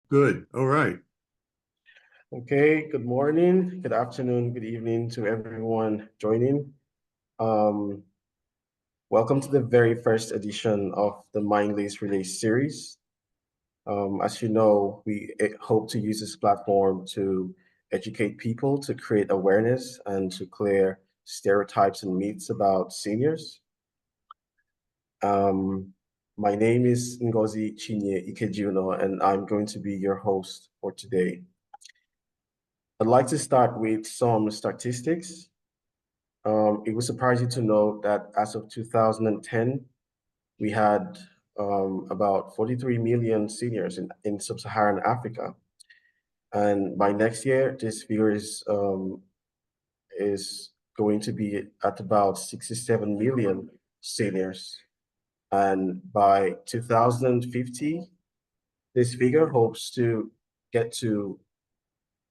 Good. All right. Okay, good morning, good afternoon, good evening to everyone joining. Um, Welcome to the very first edition of the Myndlace Relace series. As you know, we hope to use this platform to educate people, to create awareness, and to clear stereotypes and myths about seniors. Um, my name is Ngozi Chinye Ikejuno, and I'm going to be your host for today. I'd like to start with some statistics. It will surprise you to know that as of 2010, we had about 43 million seniors in sub-Saharan Africa. And by next year, this figure is going to be at about 67 million seniors. And by 2050, this figure hopes to get to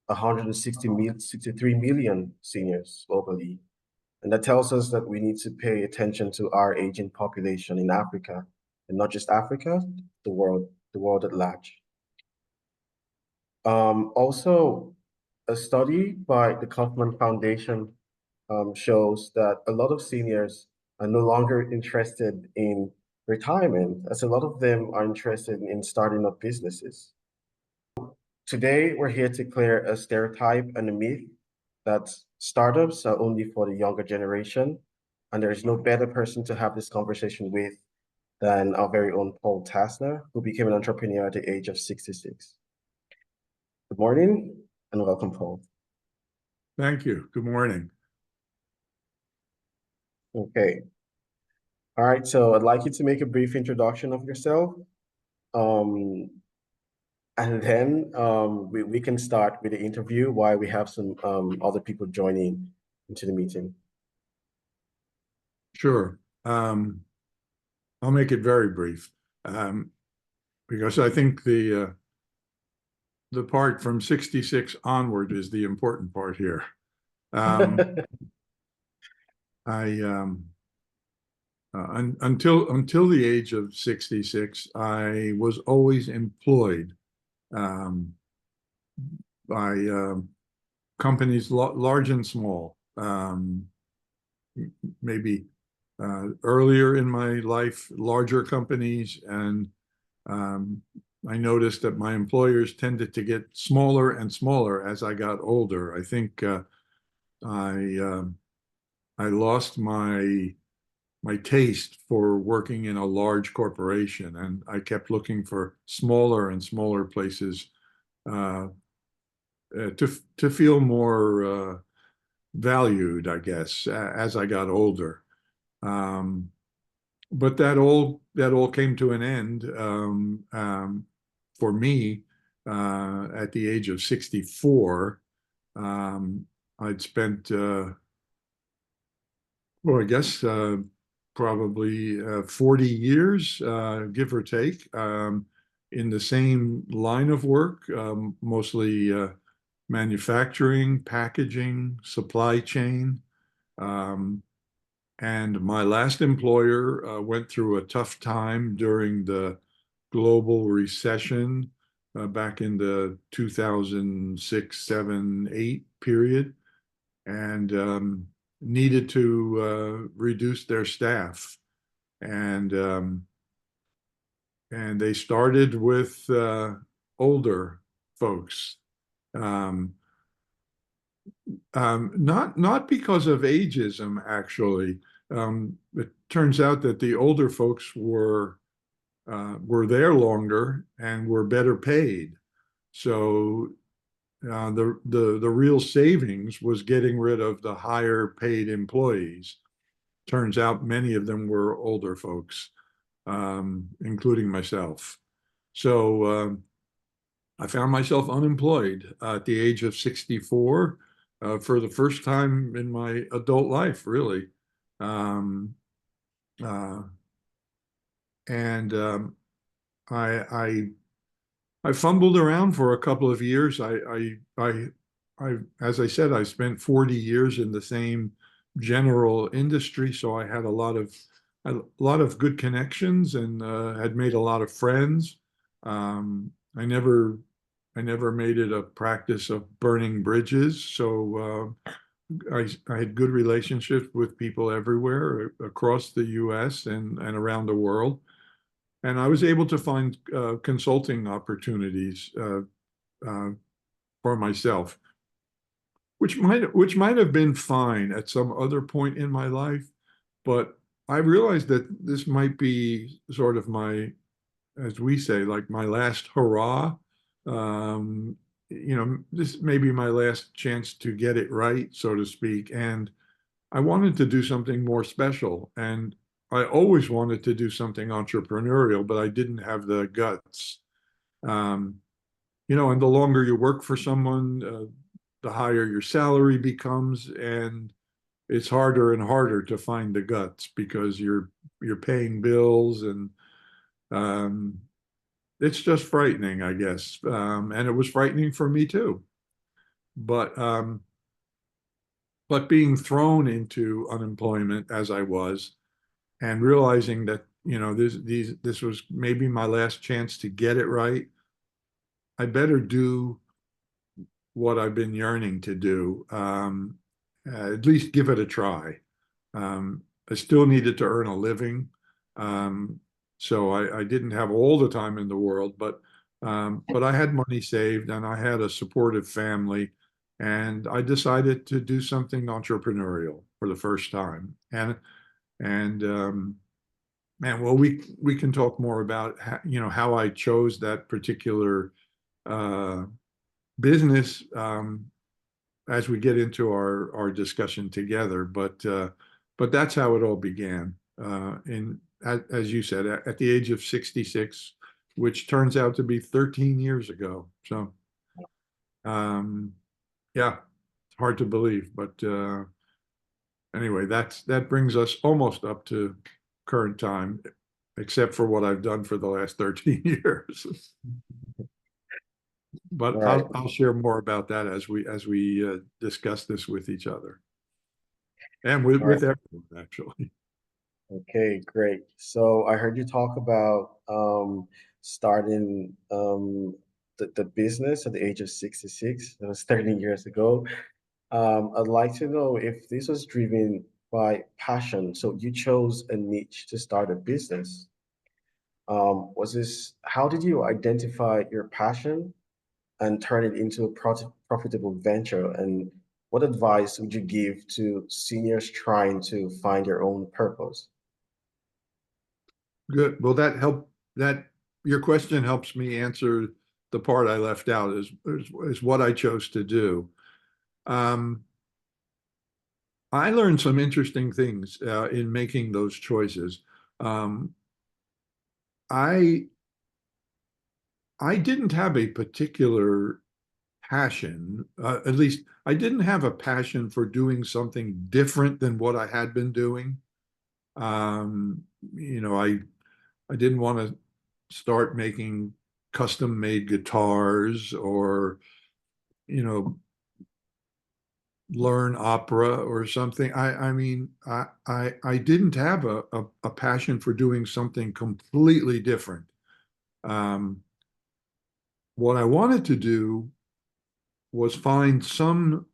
63 million seniors globally. And that tells us that we need to pay attention to our aging population in Africa, and not just Africa, the world at large. Also, a study by the Kaufman Foundation shows that a lot of seniors are no longer interested in retirement, as a lot of them are interested in starting up businesses. Today, we're here to clear a stereotype and a myth that startups are only for the younger generation, and there is no better person to have this conversation with than our very own Paul Tasner, who became an entrepreneur at the age of 66. Good morning and welcome, Paul. Thank you. Good morning. Okay. All right, so I'd like you to make a brief introduction of yourself. And then we can start with the interview while we have some other people joining into the meeting. Sure. I'll make it very brief because I think the part from 66 onward is the important part here. Until the age of 66, I was always employed by companies large and small. Maybe earlier in my life, larger companies, and I noticed that my employers tended to get smaller and smaller as I got older. I think I lost my taste for working in a large corporation, and I kept looking for smaller and smaller places to feel more valued, I guess, as I got older. But that all came to an end for me at the age of 64. I'd spent, well, I guess probably 40 years, give or take, in the same line of work, mostly manufacturing, packaging, supply chain. And my last employer went through a tough time during the global recession back in the 2006, 7, 8 period, and needed to reduce their staff. And they started with older folks. Not because of ageism, actually. It turns out that the older folks were there longer and were better paid. So the real savings was getting rid of the higher paid employees. Turns out many of them were older folks, including myself. So I found myself unemployed at the age of 64 for the first time in my adult life, really. Um, uh, and I fumbled around for a couple of years. As I said, I spent 40 years in the same general industry, so I had a lot of good connections and had made a lot of friends. I never I never made it a practice of burning bridges. So I had good relationships with people everywhere across the US and around the world. And I was able to find consulting opportunities uh, for myself, which might have been fine at some other point in my life, but I realized that this might be sort of my, as we say, like my last hurrah. Um, this may be my last chance to get it right, so to speak. And I wanted to do something more special. And I always wanted to do something entrepreneurial, but I didn't have the guts. Um, and the longer you work for someone, the higher your salary becomes, and it's harder and harder to find the guts because you're paying bills, and um, it's just frightening, I guess. And it was frightening for me too. But but being thrown into unemployment as I was, and realizing that this was maybe my last chance to get it right, I better do what I've been yearning to do. At least give it a try. I still needed to earn a living. Um, so I didn't have all the time in the world, but I had money saved and I had a supportive family, and I decided to do something entrepreneurial for the first time. And man, well, we can talk more about how I chose that particular uh, business as we get into our discussion together. But that's how it all began. As you said, at the age of 66, which turns out to be 13 years ago. So um, yeah, it's hard to believe, but anyway, that brings us almost up to current time, except for what I've done for the last 13 years. But Right. I'll share more about that as we discuss this with each other and with All right. with everyone actually. Okay, great. So I heard you talk about starting the business at the age of 66. That was 13 years ago. I'd like to know if this was driven by passion. So you chose a niche to start a business. How did you identify your passion and turn it into a profitable venture? And what advice would you give to seniors trying to find their own purpose? Good. Well, that your question helps me answer the part I left out is what I chose to do. Um, I learned some interesting things in making those choices. Um, I I didn't have a particular passion. At least I didn't have a passion for doing something different than what I had been doing. Um, you know, I didn't want to start making custom made guitars or, you know, learn opera or something. I mean, I didn't have a passion for doing something completely different. Um, what I wanted to do was find some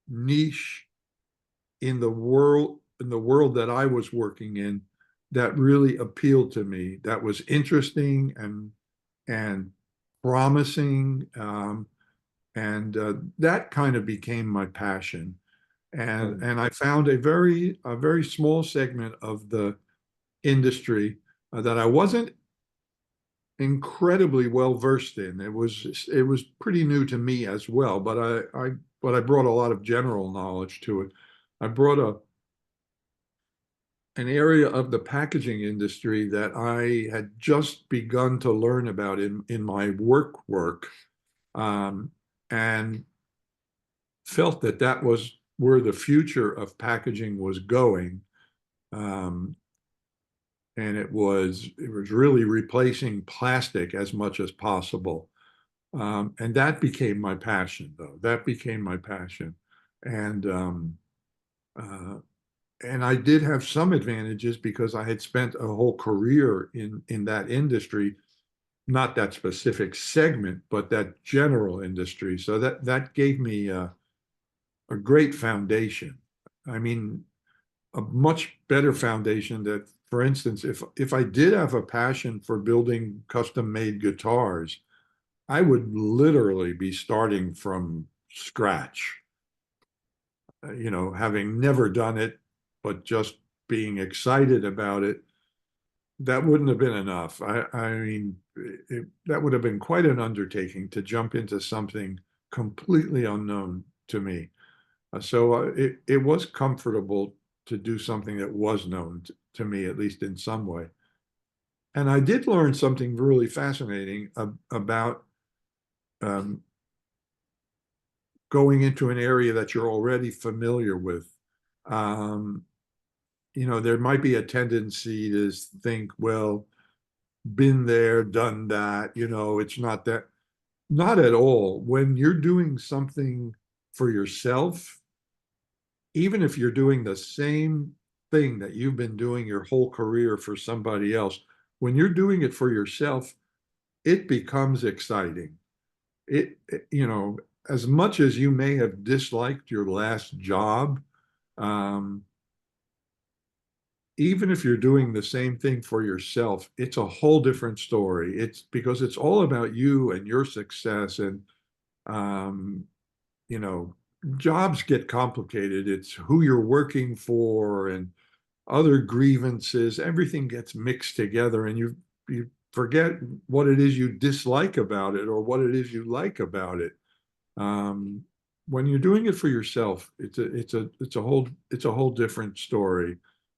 niche in the world that I was working in that really appealed to me, that was interesting and promising, and that kind of became my passion. And I found a very small segment of the industry that I wasn't incredibly well versed in. It was pretty new to me as well, but I brought a lot of general knowledge to it. I brought an area of the packaging industry that I had just begun to learn about in my work, um, and felt that that was where the future of packaging was going. Um, and it was really replacing plastic as much as possible. And that became my passion, though. That became my passion. And uh, and I did have some advantages because I had spent a whole career in that industry. not that specific segment, but that general industry. So that gave me a great foundation. I mean, a much better foundation that, for instance, if I did have a passion for building custom-made guitars, I would literally be starting from scratch. Having never done it, but just being excited about it, that wouldn't have been enough. I mean, that would have been quite an undertaking to jump into something completely unknown to me. So it was comfortable to do something that was known to me, at least in some way. And I did learn something really fascinating about um, going into an area that you're already familiar with. Um, there might be a tendency to think, well, been there, done that, it's not that, not at all. When you're doing something for yourself, even if you're doing the same thing that you've been doing your whole career for somebody else, when you're doing it for yourself, it becomes exciting. As much as you may have disliked your last job, um, even if you're doing the same thing for yourself, it's a whole different story. It's because it's all about you and your success. And, um, you know, jobs get complicated. It's who you're working for and other grievances. Everything gets mixed together, and you forget what it is you dislike about it or what it is you like about it. Um, when you're doing it for yourself, it's a whole different story,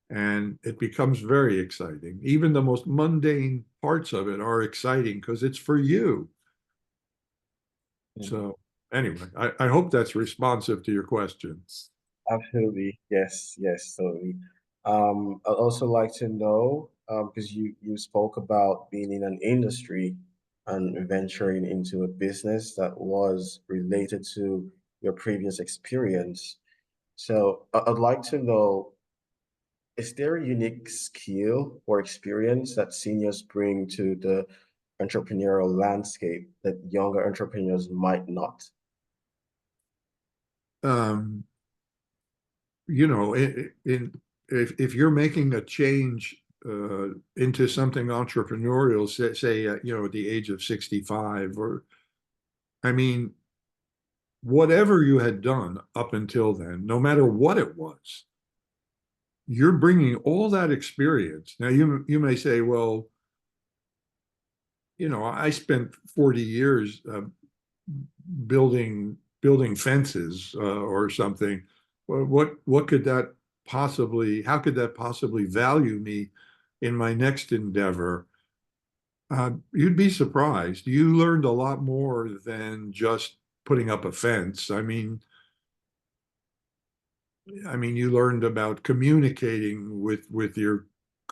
and it becomes very exciting. Even the most mundane parts of it are exciting because it's for you. Mm. So anyway, I hope that's responsive to your questions. Absolutely. Yes, yes, totally. I'd also like to know, because you spoke about being in an industry and venturing into a business that was related to your previous experience. So I'd like to know, is there a unique skill or experience that seniors bring to the entrepreneurial landscape that younger entrepreneurs might not? Um, if you're making a change into something entrepreneurial, say at the age of 65, or I mean, whatever you had done up until then, no matter what it was, you're bringing all that experience. Now, you may say, well, I spent 40 years building fences or something. Well, what could that possibly? How could that possibly value me in my next endeavor? You'd be surprised. You learned a lot more than just putting up a fence. I mean, you learned about communicating with your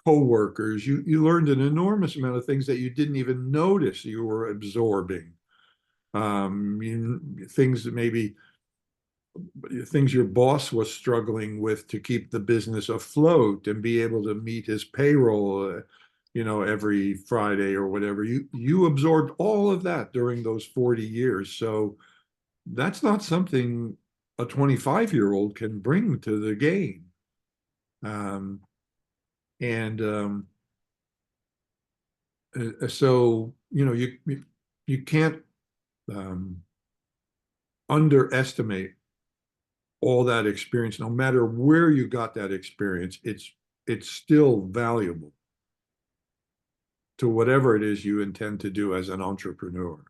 coworkers. You learned an enormous amount of things that you didn't even notice you were absorbing. Things that maybe things your boss was struggling with to keep the business afloat and be able to meet his payroll, every Friday or whatever. You absorbed all of that during those 40 years. So that's not something a 25-year-old can bring to the game. Um, and so you can't um, underestimate all that experience. No matter where you got that experience, it's still valuable to whatever it is you intend to do as an entrepreneur.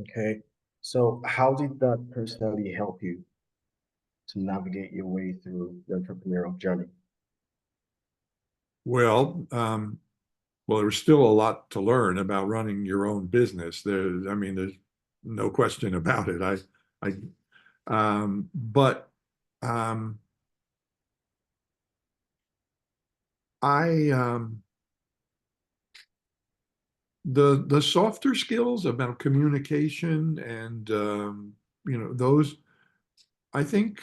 Okay. So how did that personally help you to navigate your way through the entrepreneurial journey? Well, there's still a lot to learn about running your own business. There's no question about it. But um, I, the softer skills about communication and those, I think,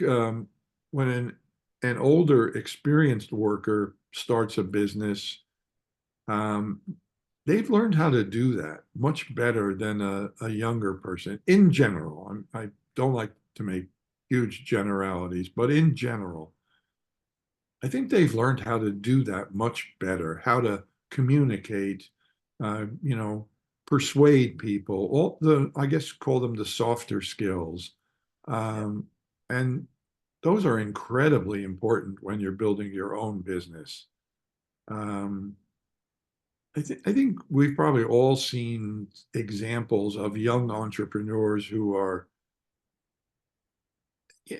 when an older experienced worker starts a business, um, they've learned how to do that much better than a younger person in general. I don't like to make huge generalities, but in general, I think they've learned how to do that much better, how to communicate, you know, persuade people, all the, I guess, call them the softer skills. Yeah. And those are incredibly important when you're building your own business. Um, I think we've probably all seen examples of young entrepreneurs who are,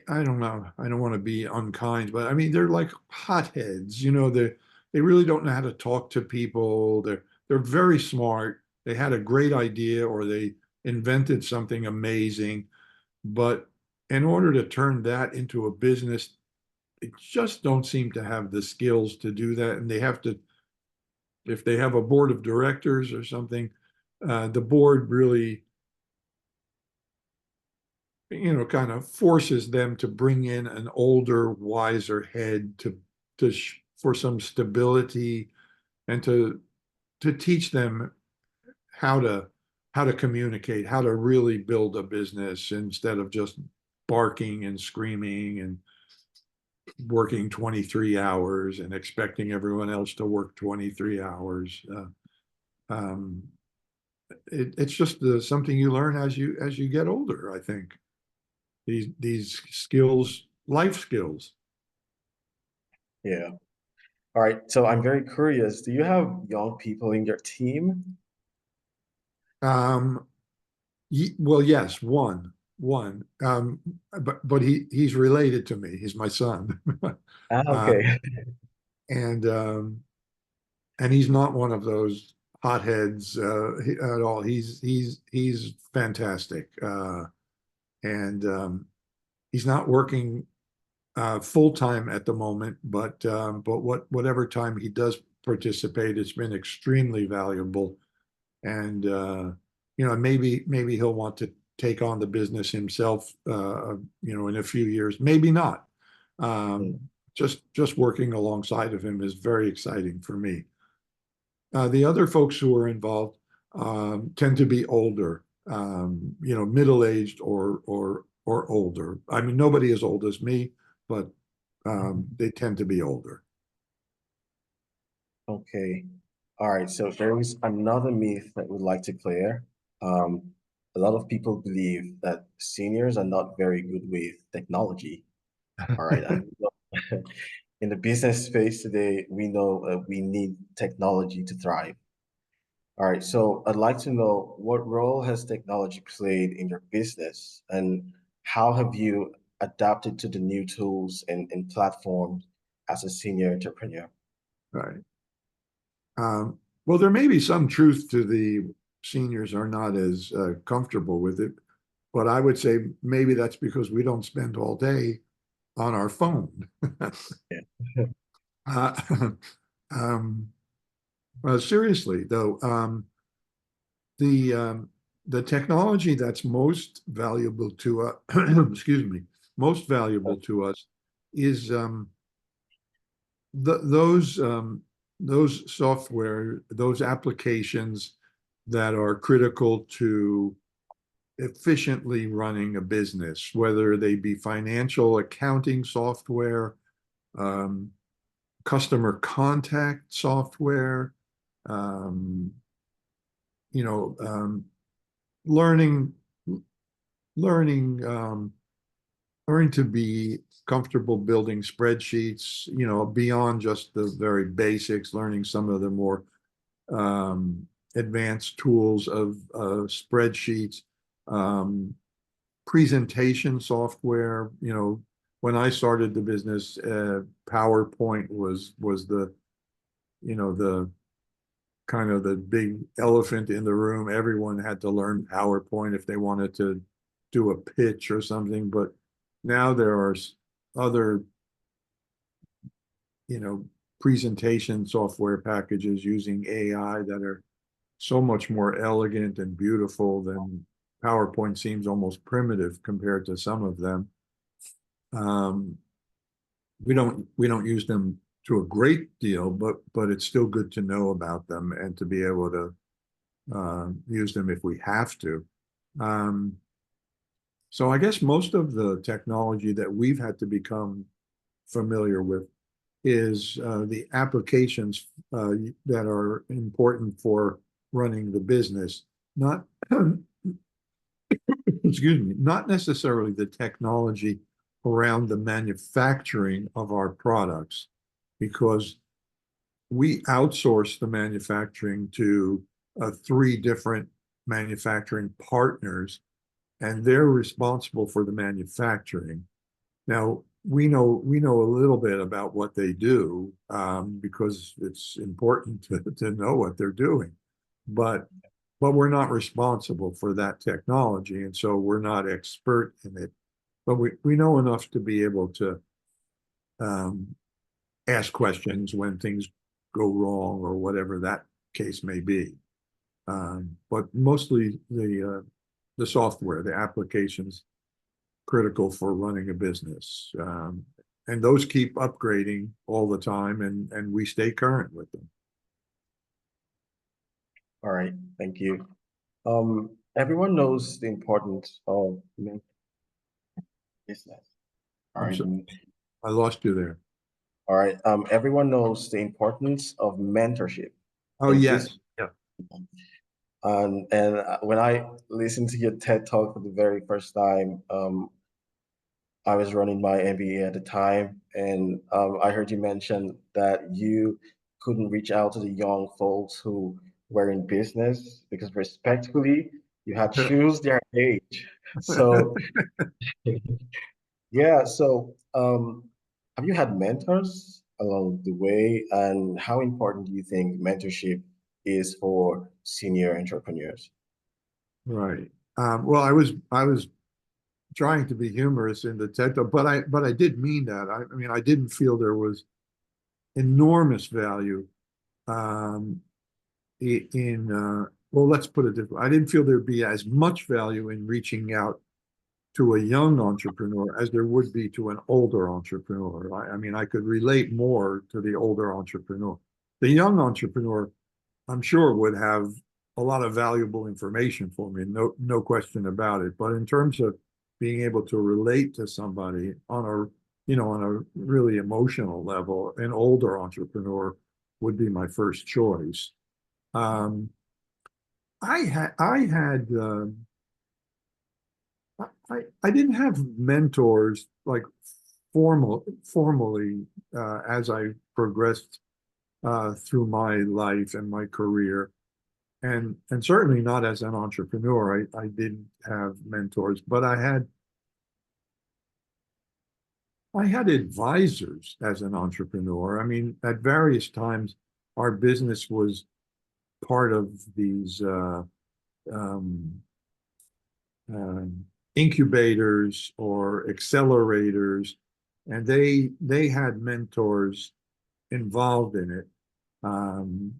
I don't know, I don't want to be unkind, but I mean, they're like hotheads, you know, they really don't know how to talk to people. They're very smart. They had a great idea or they invented something amazing, but in order to turn that into a business, they just don't seem to have the skills to do that. And they have to, if they have a board of directors or something, the board really, you know, kind of forces them to bring in an older, wiser head for some stability and to teach them how to how to communicate, how to really build a business instead of just barking and screaming and working 23 hours and expecting everyone else to work 23 hours. Um, it's just something you learn as you get older, I think. These skills, life skills. Yeah. All right. So I'm very curious. Do you have young people in your team? Um, well, yes, one. But he's related to me. He's my son, Ah, uh, okay. and and he's not one of those hotheads at all. He's fantastic, and he's not working full time at the moment, but whatever time he does participate, it's been extremely valuable. And you know, maybe he'll want to take on the business himself, you know, in a few years. Maybe not. Um, Mm. just working alongside of him is very exciting for me. The other folks who are involved tend to be older, you know, middle-aged or older. I mean, nobody as old as me, but they tend to be older. Okay. All right. So there is another myth that we'd like to clear. Um, a lot of people believe that seniors are not very good with technology. All right. And in the business space today, we know we need technology to thrive. All right. So I'd like to know, what role has technology played in your business, and how have you adapted to the new tools and platforms as a senior entrepreneur? Right. Well, there may be some truth to the seniors are not as comfortable with it, but I would say maybe that's because we don't spend all day on our phone. Yeah. uh, um, seriously, though, the the technology that's most valuable to us, excuse me, most valuable to us is th those software, those applications that are critical to efficiently running a business, whether they be financial accounting software, um, customer contact software, um, you know, learning, learning, learning to be comfortable building spreadsheets, you know, beyond just the very basics, learning some of the more advanced tools of spreadsheets, um, presentation software. You know, when I started the business, PowerPoint was the, you know, the kind of the big elephant in the room. Everyone had to learn PowerPoint if they wanted to do a pitch or something. But now there are other, you know, presentation software packages using AI that are so much more elegant and beautiful than PowerPoint seems almost primitive compared to some of them. Um, we don't use them to a great deal, but it's still good to know about them and to be able to use them if we have to. So I guess most of the technology that we've had to become familiar with is the applications that are important for running the business, not excuse me, not necessarily the technology around the manufacturing of our products, because we outsource the manufacturing to 3 different manufacturing partners, and they're responsible for the manufacturing. Now, we know a little bit about what they do because it's important to know what they're doing, but we're not responsible for that technology, and so we're not expert in it. But we know enough to be able to ask questions when things go wrong or whatever that case may be. But mostly the software, the applications, critical for running a business. And those keep upgrading all the time, and we stay current with them. All right, thank you. Everyone knows the importance of business. All right. I lost you there. All right. Everyone knows the importance of mentorship. Oh, yes. Yeah. And when I listened to your TED Talk for the very first time, I was running my MBA at the time, and I heard you mention that you couldn't reach out to the young folks who were in business because respectfully, you had to choose their age. So yeah, so have you had mentors along the way, and how important do you think mentorship is for senior entrepreneurs? Right. Well, I was trying to be humorous in the TED Talk, but I did mean that. I mean, I didn't feel there was enormous value in well, let's put it this way. I didn't feel there'd be as much value in reaching out to a young entrepreneur as there would be to an older entrepreneur. I mean, I could relate more to the older entrepreneur. The young entrepreneur, I'm sure, would have a lot of valuable information for me, no question about it. But in terms of being able to relate to somebody on on a really emotional level, an older entrepreneur would be my first choice. I didn't have mentors like formally as I progressed through my life and my career, and certainly not as an entrepreneur. I didn't have mentors, but I had advisors as an entrepreneur. I mean, at various times, our business was part of these incubators or accelerators, and they had mentors involved in it, and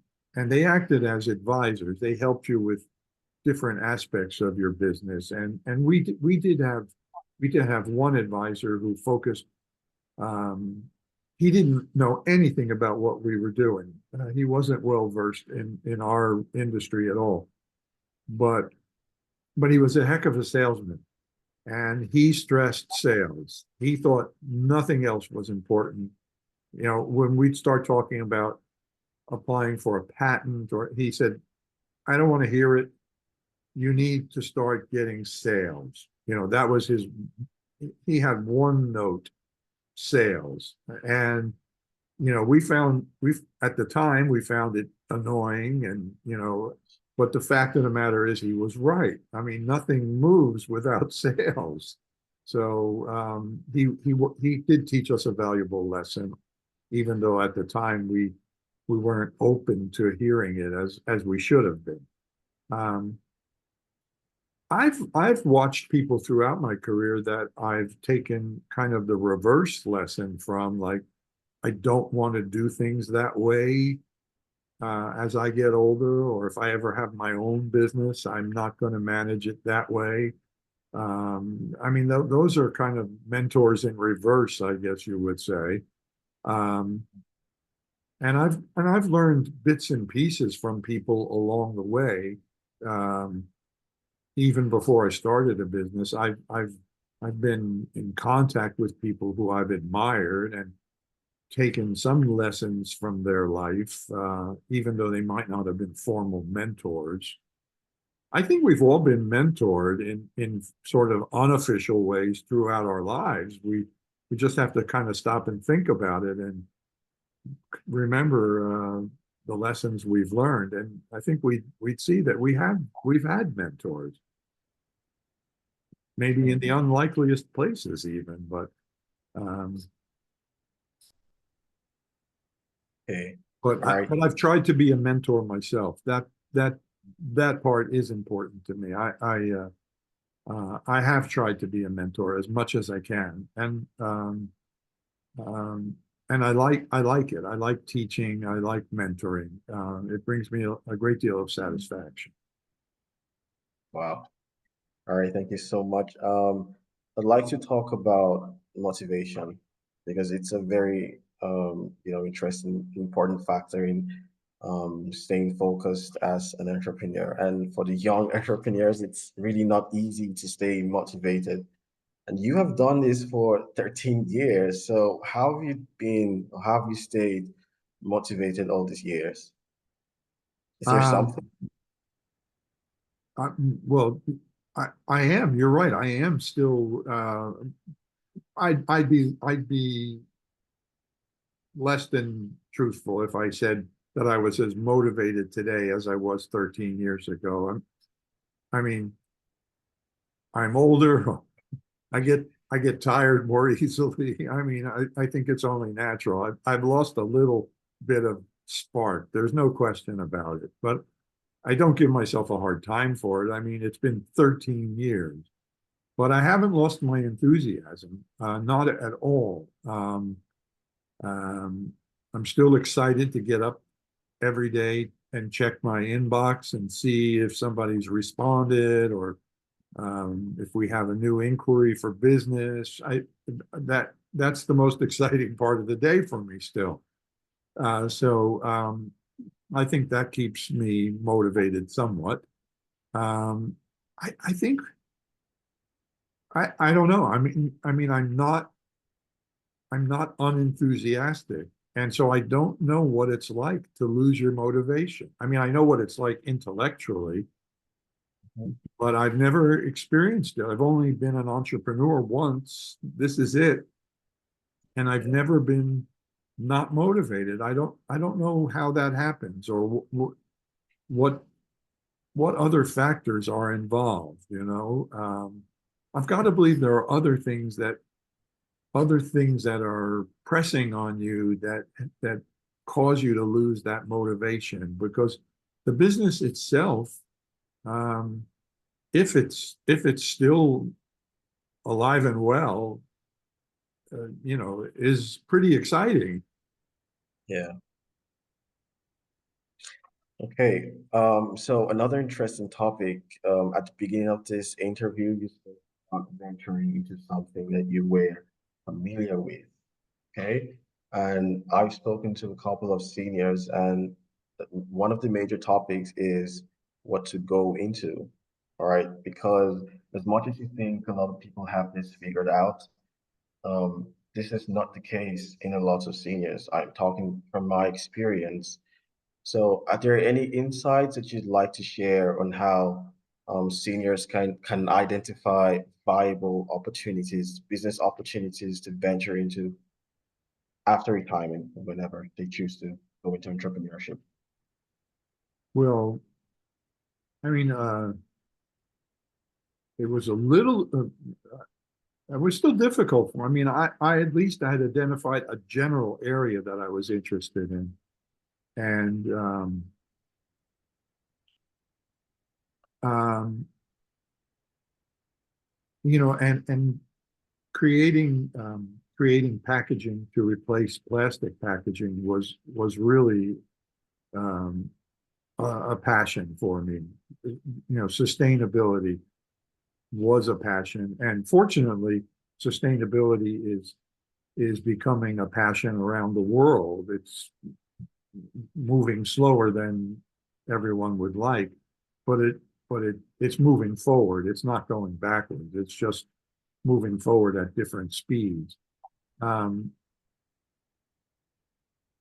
they acted as advisors. They helped you with different aspects of your business, and we did have one advisor who focused. He didn't know anything about what we were doing. He wasn't well versed in our industry at all, but he was a heck of a salesman, and he stressed sales. He thought nothing else was important. You know, when we'd start talking about applying for a patent, or he said, I don't want to hear it. You need to start getting sales. You know, that was he had one note, sales. And, you know, at the time, we found it annoying, and, but the fact of the matter is he was right. I mean, nothing moves without sales. So he did teach us a valuable lesson, even though at the time we weren't open to hearing it as we should have been. I've watched people throughout my career that I've taken kind of the reverse lesson from, like, I don't want to do things that way as I get older, or if I ever have my own business, I'm not going to manage it that way. I mean, those are kind of mentors in reverse, I guess you would say. I've learned bits and pieces from people along the way. Um, Even before I started a business, I've been in contact with people who I've admired and taken some lessons from their life, even though they might not have been formal mentors. I think we've all been mentored in sort of unofficial ways throughout our lives. We just have to kind of stop and think about it and remember the lessons we've learned. And I think we'd see that we've had mentors, maybe in the unlikeliest places even, but um, Okay. but All right. but I've tried to be a mentor myself. That that part is important to me. I have tried to be a mentor as much as I can, um, and I like it. I like teaching. I like mentoring. It brings me a great deal of satisfaction. Wow. All right, thank you so much. I'd like to talk about motivation because it's a very interesting, important factor in staying focused as an entrepreneur. And for the young entrepreneurs, it's really not easy to stay motivated. And you have done this for 13 years. So how have you been, or how have you stayed motivated all these years? Is there Um, something? I, well, I am. You're right. I am still. I'd be less than truthful if I said that I was as motivated today as I was 13 years ago. I mean, I'm older. I get I get tired more easily. I mean, I think it's only natural. I've lost a little bit of spark. There's no question about it. But I don't give myself a hard time for it. I mean, it's been 13 years, but I haven't lost my enthusiasm, not at all. Um, I'm still excited to get up every day and check my inbox and see if somebody's responded or if we have a new inquiry for business. That's the most exciting part of the day for me still. So I think that keeps me motivated somewhat. Um, I think I don't know. I mean I'm not unenthusiastic. And so I don't know what it's like to lose your motivation. I mean, I know what it's like intellectually, but I've never experienced it. I've only been an entrepreneur once. This is it. And I've never been not motivated. I don't know how that happens or what what other factors are involved, you know. I've got to believe there are other things that are pressing on you that cause you to lose that motivation because the business itself, um, if it's still alive and well, is pretty exciting. Yeah. Okay. So another interesting topic, at the beginning of this interview, you spoke about venturing into something that you were familiar with. Okay. And I've spoken to a couple of seniors, and one of the major topics is what to go into. All right. Because as much as you think a lot of people have this figured out, this is not the case in a lot of seniors. I'm talking from my experience. So, are there any insights that you'd like to share on how seniors can identify viable opportunities, business opportunities to venture into after retirement, whenever they choose to go into entrepreneurship? Well, I mean, it was a little, it was still difficult for me. I mean, I at least I had identified a general area that I was interested in. And, um, and creating packaging to replace plastic packaging was really a passion for me. Sustainability was a passion, and fortunately, sustainability is becoming a passion around the world. moving slower than everyone would like, but it's moving forward. It's not going backwards. It's just moving forward at different speeds. Um,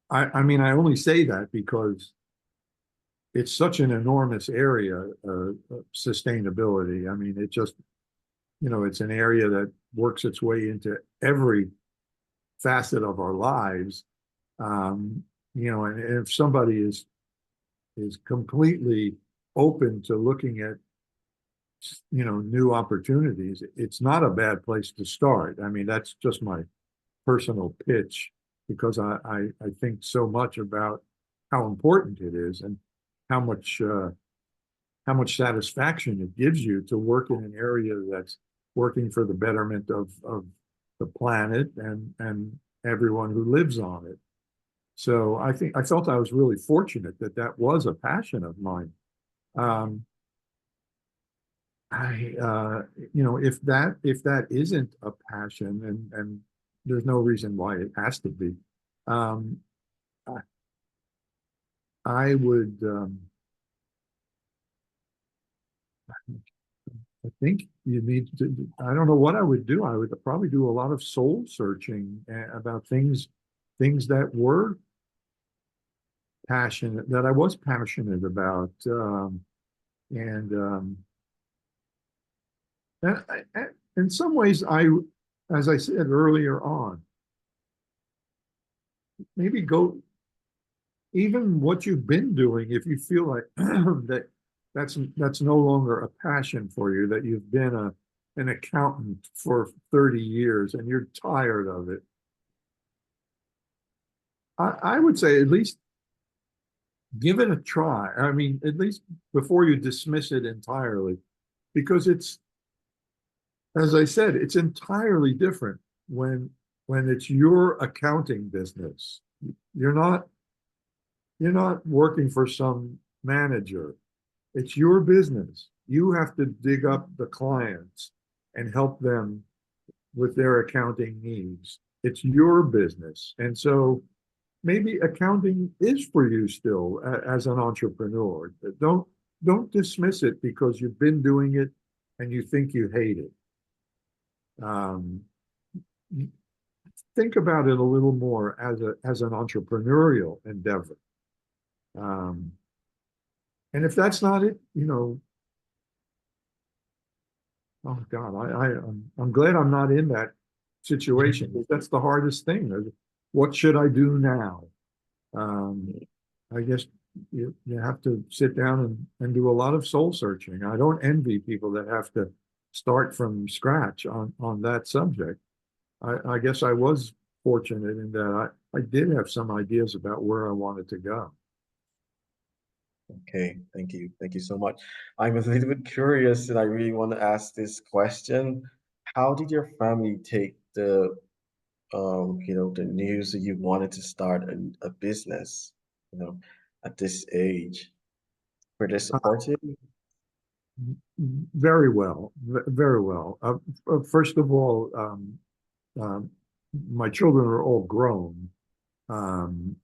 I mean, I only say that because it's such an enormous area, sustainability. I mean, it just, it's an area that works its way into every facet of our lives. Um, and if somebody is completely open to looking at, new opportunities, it's not a bad place to start. I mean, that's just my personal pitch because I think so much about how important it is and how much satisfaction it gives you to work in an area that's working for the betterment of the planet and everyone who lives on it. So I felt I was really fortunate that that was a passion of mine. Um, if that isn't a passion, and there's no reason why it has to be, um, I, I would, I think you need to, I don't know what I would do. I would probably do a lot of soul searching about things that were passionate, that I was passionate about. And in some ways, as I said earlier on, maybe go even what you've been doing, if you feel like that's no longer a passion for you, that you've been an accountant for 30 years and you're tired of it. I would say at least give it a try. I mean, at least before you dismiss it entirely, because it's, as I said, it's entirely different when it's your accounting business. You're not you're not working for some manager. It's your business. You have to dig up the clients and help them with their accounting needs. It's your business. And so maybe accounting is for you still as an entrepreneur. Don't dismiss it because you've been doing it and you think you hate it. Um, think about it a little more as an entrepreneurial endeavor. Um, and if that's not it, oh God, I'm glad I'm not in that situation. That's the hardest thing. What should I do now? Um, I guess you have to sit down and do a lot of soul searching. I don't envy people that have to start from scratch on that subject. I guess I was fortunate in that I did have some ideas about where I wanted to go. Okay, thank you. Thank you so much. I'm a little bit curious and I really want to ask this question. How did your family take the news that you wanted to start a business, you know, at this age? Were they Uh, supportive? very well, very well. First of all, um, my children are all grown, um,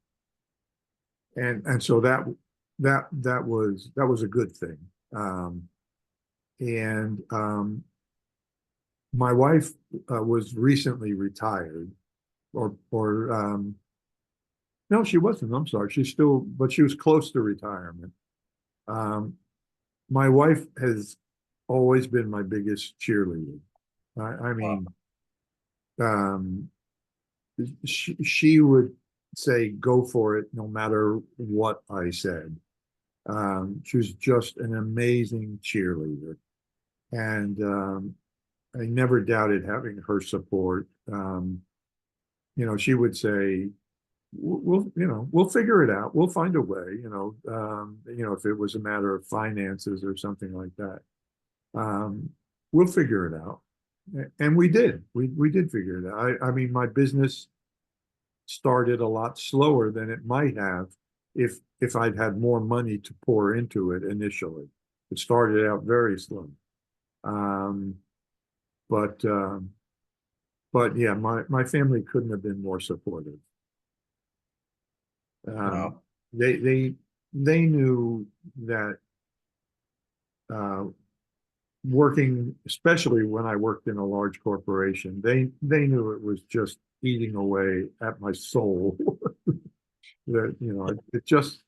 and so that was a good thing. Um, and my wife was recently retired, or no, she wasn't. I'm sorry, she's still, but she was close to retirement. Um, my wife has always been my biggest cheerleader. I Wow. mean, um, she would say, go for it, no matter what I said. She was just an amazing cheerleader. And I never doubted having her support. She would say, we'll figure it out. We'll find a way, if it was a matter of finances or something like that. Um, we'll figure it out. And we did. We did figure it out. I mean, my business started a lot slower than it might have if I'd had more money to pour into it initially. It started out very slow. Um, but yeah, my family couldn't have been more supportive. Um, Wow. they knew that working, especially when I worked in a large corporation, they knew it was just eating away at my soul. That, you know, it just,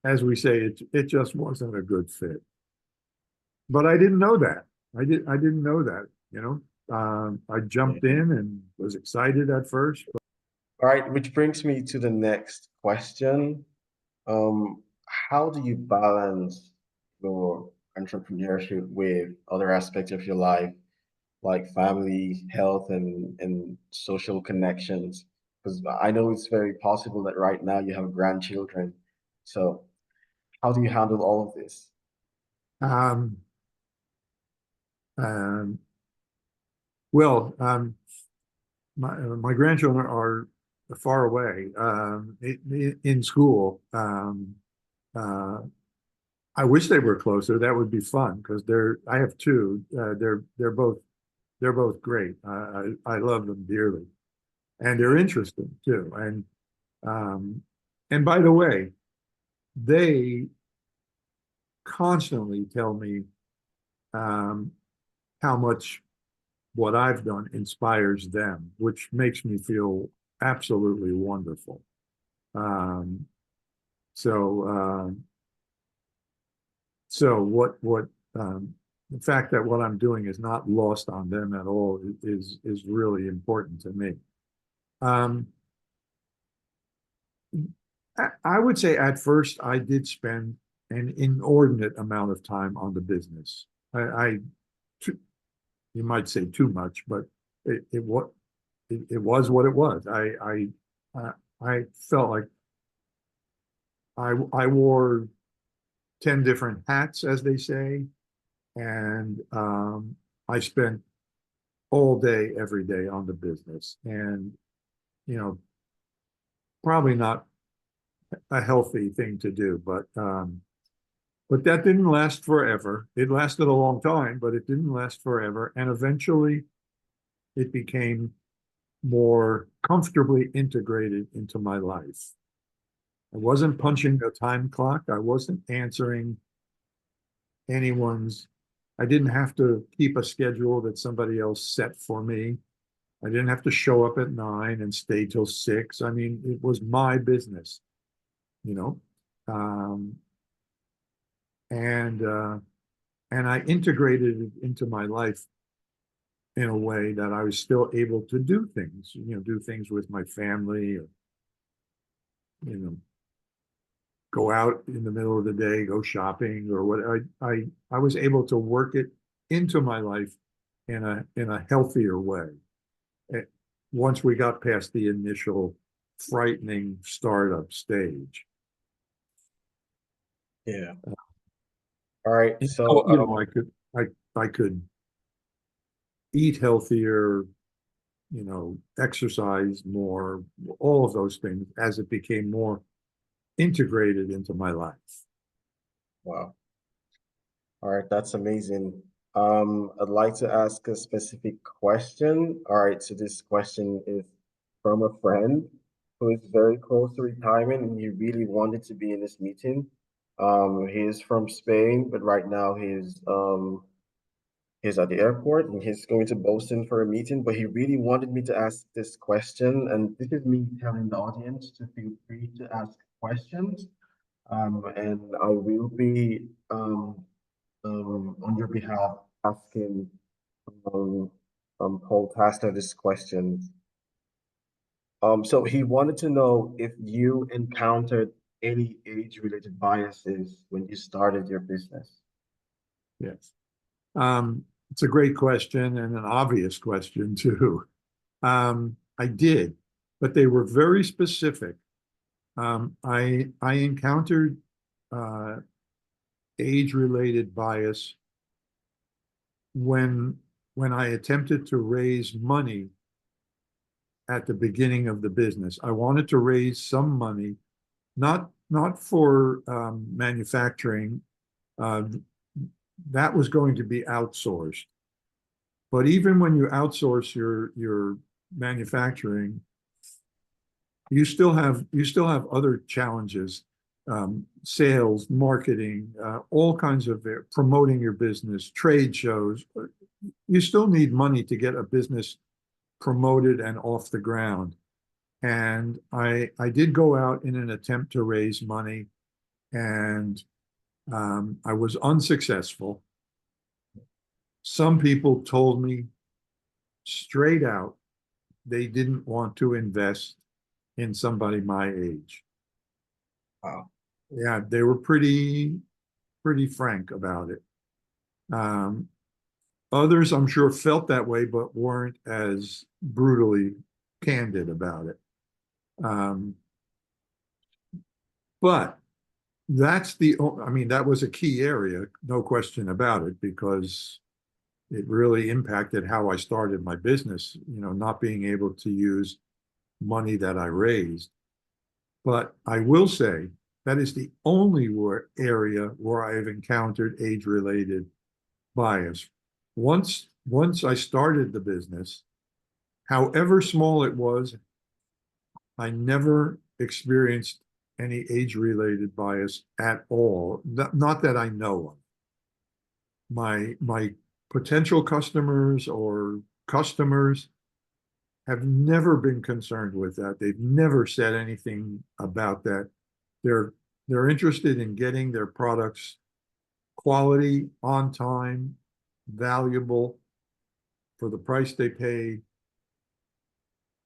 as we say, it just wasn't a good fit. But I didn't know that. I didn't know that, you know. I Yeah. jumped in and was excited at first. All right, which brings me to the next question. How do you balance your entrepreneurship with other aspects of your life, like family, health, and social connections? Because I know it's very possible that right now you have grandchildren. So how do you handle all of this? Um, um, well, my grandchildren are far away in school. Uh, I wish they were closer. That would be fun because I have two. They're both great. I love them dearly, and they're interesting too. Um, and by the way, they constantly tell me um, how much what I've done inspires them, which makes me feel absolutely wonderful. Um, so, so the fact that what I'm doing is not lost on them at all is really important to me. Um, I would say at first I did spend an inordinate amount of time on the business. You might say too much, but it what it was what it was. I felt like I wore 10 different hats, as they say, and I spent all day, every day on the business, and you know, probably not a healthy thing to do, but that didn't last forever. It lasted a long time, but it didn't last forever, and eventually it became more comfortably integrated into my life. I wasn't punching a time clock. I wasn't answering anyone's. I didn't have to keep a schedule that somebody else set for me. I didn't have to show up at 9 and stay till 6. I mean, it was my business, you know. Um, and and I integrated it into my life in a way that I was still able to do things, you know, do things with my family, or you know, go out in the middle of the day, go shopping, or what. I was able to work it into my life in a healthier way. Once we got past the initial frightening startup stage. Yeah. All right. And, So, you know, I could eat healthier, you know, exercise more, all of those things as it became more integrated into my life. wow. All right, that's amazing. I'd like to ask a specific question. All right, so this question is from a friend who is very close to retirement and he really wanted to be in this meeting. He is from Spain, but right now he's at the airport and he's going to Boston for a meeting, but he really wanted me to ask this question, and this is me telling the audience to feel free to ask questions. And I will be on your behalf asking um, Paul Tasner this question. So he wanted to know if you encountered any age-related biases when you started your business. Yes. It's a great question and an obvious question too. I did, but they were very specific. I encountered uh, age-related bias when when I attempted to raise money at the beginning of the business. I wanted to raise some money, not for manufacturing. Uh, that was going to be outsourced. But even when you outsource your manufacturing, you still have other challenges, sales, marketing, all kinds of promoting your business, trade shows. You still need money to get a business promoted and off the ground. And I did go out in an attempt to raise money, and I was unsuccessful. Some people told me straight out they didn't want to invest in somebody my age. Wow. Yeah, they were pretty frank about it. Um, Others, I'm sure, felt that way, but weren't as brutally candid about it. Um, but I mean, that was a key area, no question about it, because it really impacted how I started my business, not being able to use money that I raised. But I will say that is the only area where I have encountered age-related bias. Once I started the business, however small it was, I never experienced any age-related bias at all. Not that I know of. My potential customers or customers have never been concerned with that. They've never said anything about that. They're they're interested in getting their products quality, on time, valuable for the price they paid,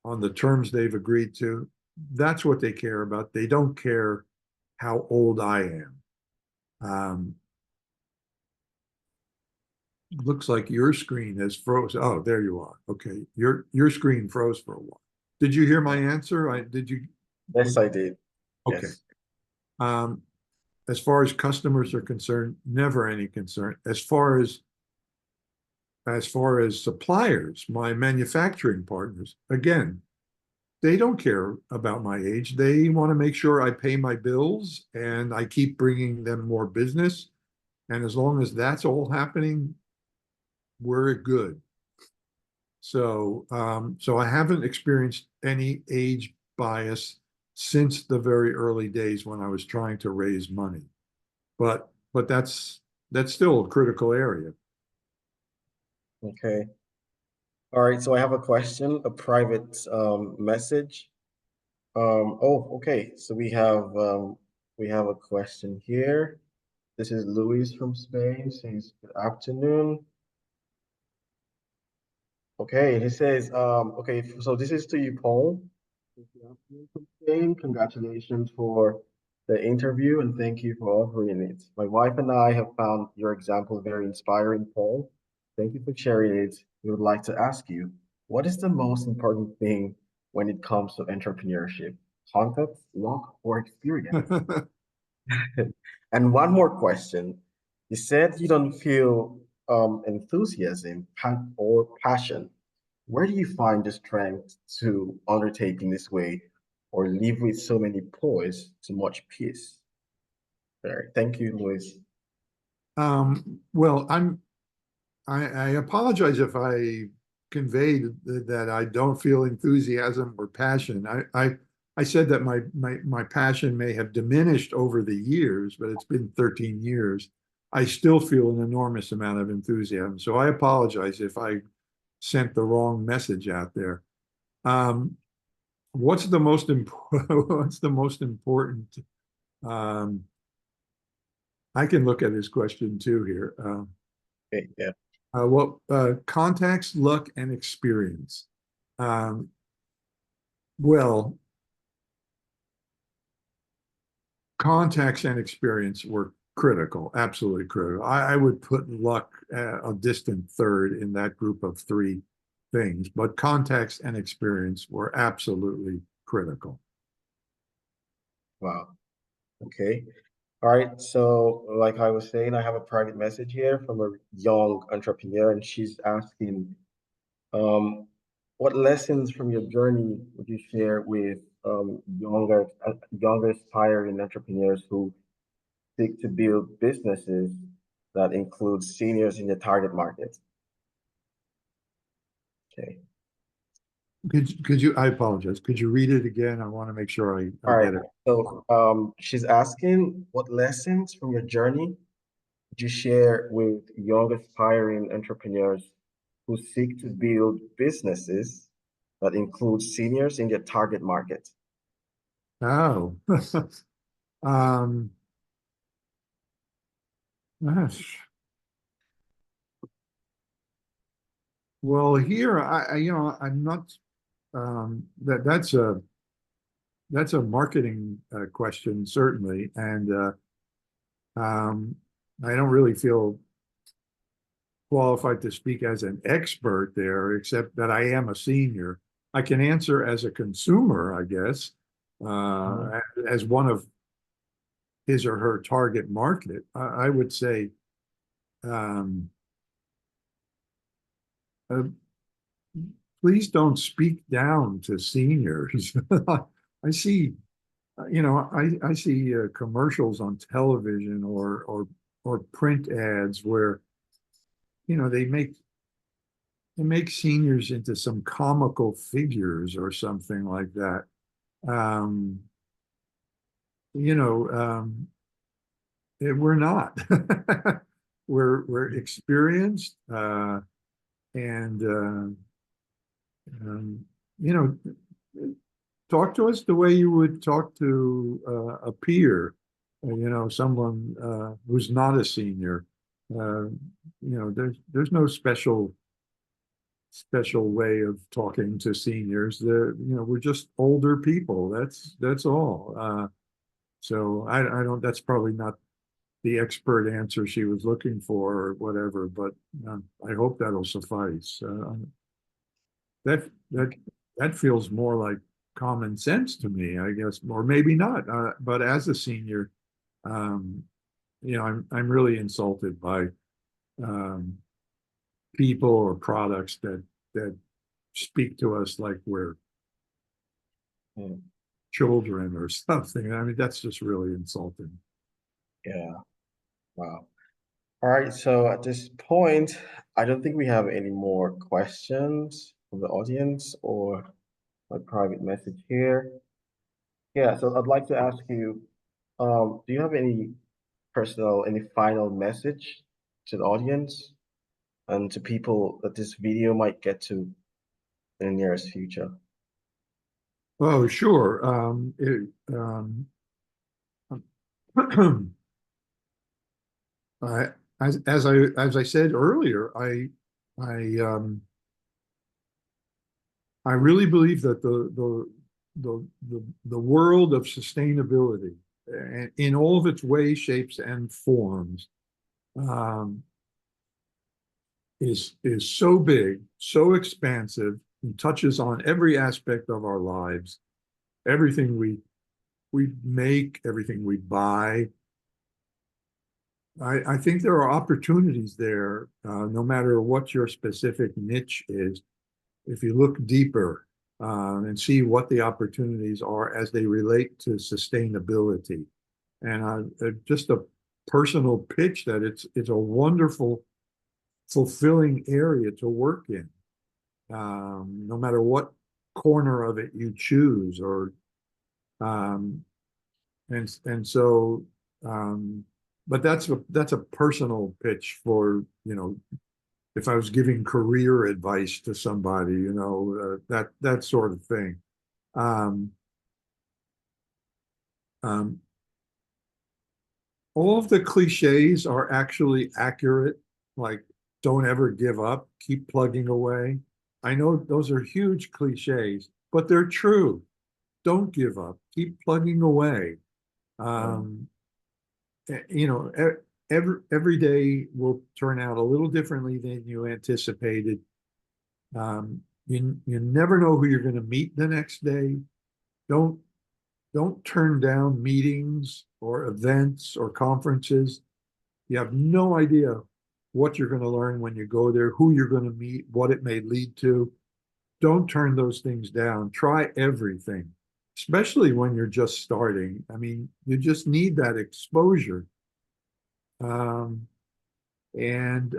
on the terms they've agreed to. That's what they care about. They don't care how old I am. Um, Looks like your screen has froze. Oh, there you are. Okay, your screen froze for a while. Did you hear my answer? Did you? Yes, I did. Okay. Yes. Um, as far as customers are concerned, never any concern. As far as suppliers, my manufacturing partners, again, they don't care about my age. They want to make sure I pay my bills and I keep bringing them more business. And as long as that's all happening, we're good. So I haven't experienced any age bias since the very early days when I was trying to raise money. But that's still a critical area. Okay. All right. So I have a question, a private message. Oh, okay. So we have a question here. This is Luis from Spain. Says good afternoon. Okay, he says, okay, so this is to you, Paul. Good afternoon from Spain. Congratulations for the interview and thank you for offering it. My wife and I have found your example very inspiring, Paul. Thank you for sharing it. We would like to ask you, what is the most important thing when it comes to entrepreneurship? Context, luck, or experience? And one more question. You said you don't feel enthusiasm or passion. Where do you find the strength to undertaking this way or live with so many poise to much peace? There. Thank you, Luis. Well, I apologize if I conveyed that I don't feel enthusiasm or passion. I said that my passion may have diminished over the years, but it's been 13 years. I still feel an enormous amount of enthusiasm. So I apologize if I sent the wrong message out there. Um, what's the most important? What's the most important? Um, I can look at this question too here. Okay, yeah. Contacts, luck, and experience. Um, well, contacts and experience were critical, absolutely critical. I would put luck a distant third in that group of three things, but contacts and experience were absolutely critical. Wow. Okay. All right. So, like I was saying, I have a private message here from a young entrepreneur, and she's asking, um, what lessons from your journey would you share with younger aspiring entrepreneurs who seek to build businesses that include seniors in the target market? Okay. Could you, I apologize. Could you read it again? I want to make sure I All right. get it. So she's asking, what lessons from your journey would you share with young aspiring entrepreneurs who seek to build businesses that include seniors in their target market? Oh, um, gosh. Well, here you know, I'm not. That's a marketing question certainly, and um, I don't really feel qualified to speak as an expert there, except that I am a senior. I can answer as a consumer, I guess, Mhm. as one of his or her target market. I would say, um, uh, please don't speak down to seniors. I see, you know, I see commercials on television or print ads where, you know, they make seniors into some comical figures or something like that. Um, you know, we're not. We're experienced, and you know, talk to us the way you would talk to a peer, you know, someone who's not a senior. You know, there's no special way of talking to seniors. You know, we're just older people. That's all. So I don't. That's probably not the expert answer she was looking for or whatever. But I hope that'll suffice. That that feels more like common sense to me, I guess, or maybe not. But as a senior, um, you know, I'm really insulted by um, people or products that speak to us like we're Mm. children or something. I mean, that's just really insulting. Yeah. Wow. All right. So at this point, I don't think we have any more questions from the audience or my private message here. Yeah. So I'd like to ask you, do you have any final message to the audience and to people that this video might get to in the nearest future? Oh, sure. I, as I said earlier, I really believe that the world of sustainability in all of its ways, shapes, and forms um, is so big, so expansive, and touches on every aspect of our lives, everything we make, everything we buy. I think there are opportunities there, no matter what your specific niche is. If you look deeper and see what the opportunities are as they relate to sustainability, and just a personal pitch that it's a wonderful, fulfilling area to work in, no matter what corner of it you choose, or um, and so. But that's a personal pitch for, you know, if I was giving career advice to somebody, you know, that sort of thing. Um, um, all of the cliches are actually accurate, like don't ever give up, keep plugging away. I know those are huge cliches, but they're true. Don't give up, keep plugging away. Mm. Um, you know, every day will turn out a little differently than you anticipated. You never know who you're going to meet the next day. Don't don't turn down meetings or events or conferences. You have no idea what you're going to learn when you go there, who you're going to meet, what it may lead to. Don't turn those things down. Try everything, especially when you're just starting. I mean, you just need that exposure. Um, and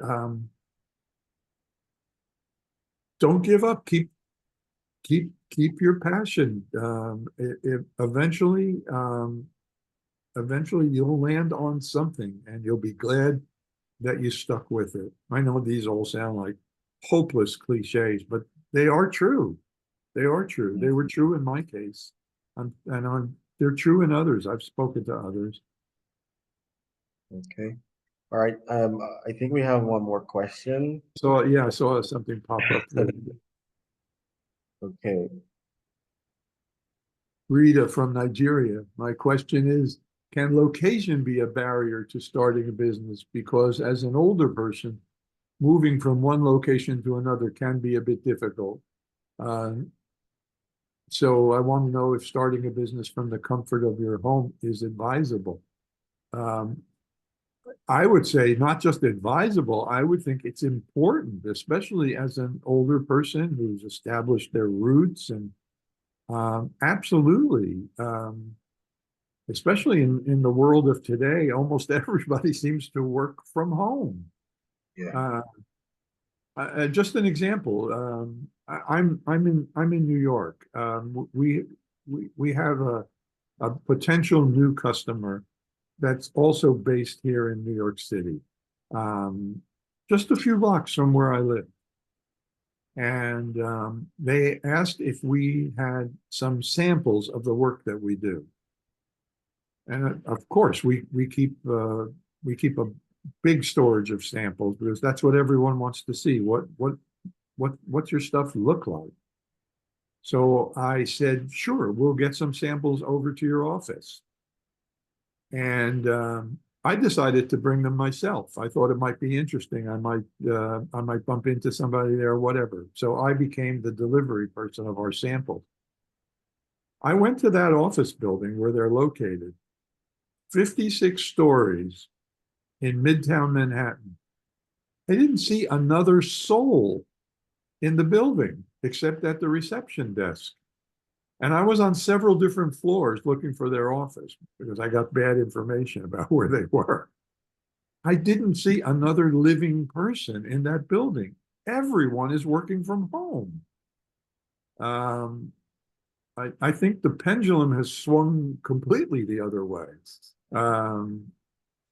don't give up. keep your passion. Eventually, eventually you'll land on something, and you'll be glad that you stuck with it. I know these all sound like hopeless cliches, but they are true. They are true. They were true in my case, they're true in others. I've spoken to others. Okay. All right. I think we have one more question. So yeah, I saw something pop up there. Okay. Rita from Nigeria. My question is, can location be a barrier to starting a business? Because as an older person, moving from one location to another can be a bit difficult. Uh, so I want to know if starting a business from the comfort of your home is advisable. Um, I would say not just advisable, I would think it's important, especially as an older person who's established their roots and absolutely. Especially in the world of today, almost everybody seems to work from home. Yeah. Just an example. I'm in New York. We have a potential new customer that's also based here in New York City, um, just a few blocks from where I live. And they asked if we had some samples of the work that we do. And of course, we keep a big storage of samples because that's what everyone wants to see. What's your stuff look like? So I said, sure, we'll get some samples over to your office. And I decided to bring them myself. I thought it might be interesting. I might bump into somebody there, or whatever. So I became the delivery person of our samples. I went to that office building where they're located, 56 stories in Midtown Manhattan. I didn't see another soul in the building except at the reception desk. And I was on several different floors looking for their office because I got bad information about where they were. I didn't see another living person in that building. Everyone is working from home. Um, I think the pendulum has swung completely the other way. Um,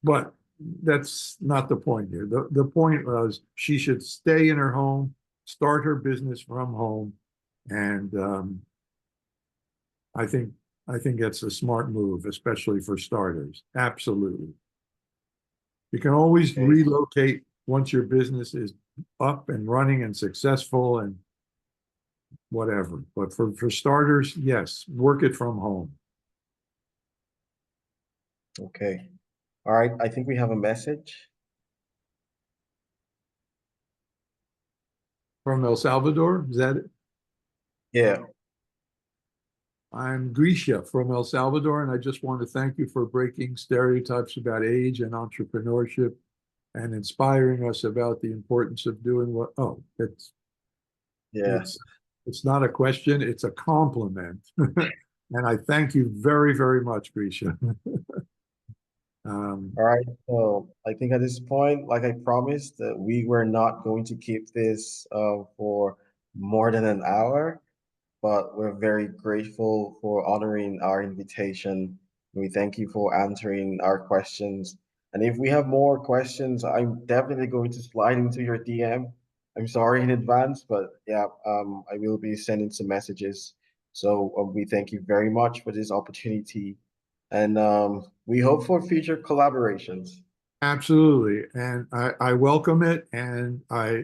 but that's not the point here. The point was she should stay in her home, start her business from home, and I think I think that's a smart move, especially for starters. Absolutely. You can always Okay. relocate once your business is up and running and successful and whatever. But for starters, yes, work it from home. Okay. All right. I think we have a message. From El Salvador, is that it? Yeah. I'm Grisha from El Salvador, and I just want to thank you for breaking stereotypes about age and entrepreneurship and inspiring us about the importance of doing what, oh, Yeah. it's it's not a question, it's a compliment. And I thank you very, very much, Grisha. All right. So I think at this point, like I promised, that we were not going to keep this for more than an hour, but we're very grateful for honoring our invitation. We thank you for answering our questions. And if we have more questions, I'm definitely going to slide into your DM. I'm sorry in advance, but yeah, I will be sending some messages. So we thank you very much for this opportunity, and we hope for future collaborations. Absolutely. And I welcome it, and I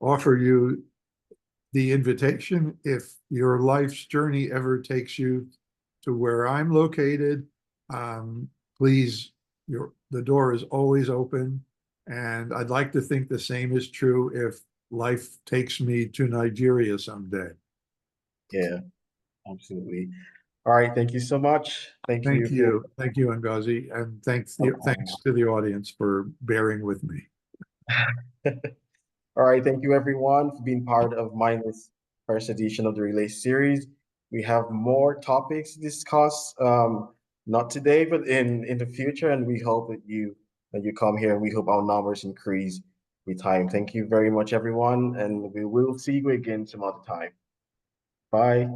offer you the invitation if your life's journey ever takes you to where I'm located. Please, the door is always open. And I'd like to think the same is true if life takes me to Nigeria someday. Yeah, absolutely. All right, thank you so much. Thank you Thank for you. Thank you, Ngozi. And no thanks to the audience for bearing with me. problem. All right, thank you everyone for being part of Myndlace first edition of the Relace series. We have more topics to discuss, not today, but in the future, and we hope that you come here, and we hope our numbers increase with time. Thank you very much, everyone, and we will see you again some other time. Bye.